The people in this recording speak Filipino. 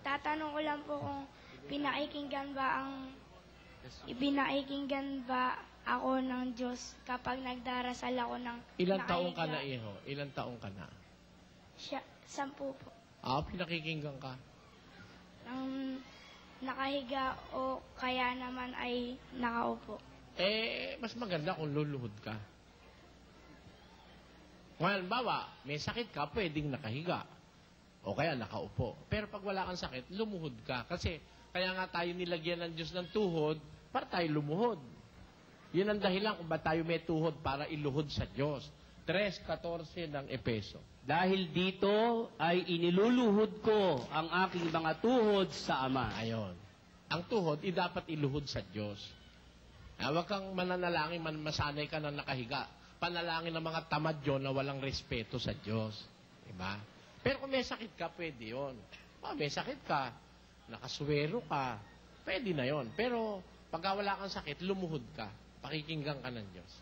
tatanong ko lang po kung pinakikinggan ba ako ng Diyos kapag nagdarasal ako ng Ilang taong ka nakahiga? na, Iho? Ilang taong ka na? 10 po. Pinakikinggan ka. Nakahiga o kaya naman ay nakaupo. Mas maganda kung luluhod ka. Kung halimbawa, may sakit ka, pwedeng nakahiga. O kaya nakaupo. Pero pag wala kang sakit, lumuhod ka. Kasi, kaya nga tayo nilagyan ng Diyos ng tuhod, para tayo lumuhod. Yun ang dahilan kung ba tayo may tuhod para iluhod sa Diyos. 3:14 ng Efeso. Dahil dito ay iniluluhod ko ang aking mga tuhod sa Ama. Ayon. Ang tuhod, dapat iluhod sa Diyos. Huwag kang mananalangin, masanay ka na nakahiga. Panalangin ng mga tamad yun na walang respeto sa Diyos. Diba? Pero kung may sakit ka, pwede yun. May sakit ka, nakaswero ka, pwede na yun. Pero pag wala kang sakit, lumuhod ka. Pakikinggan ka ng Diyos.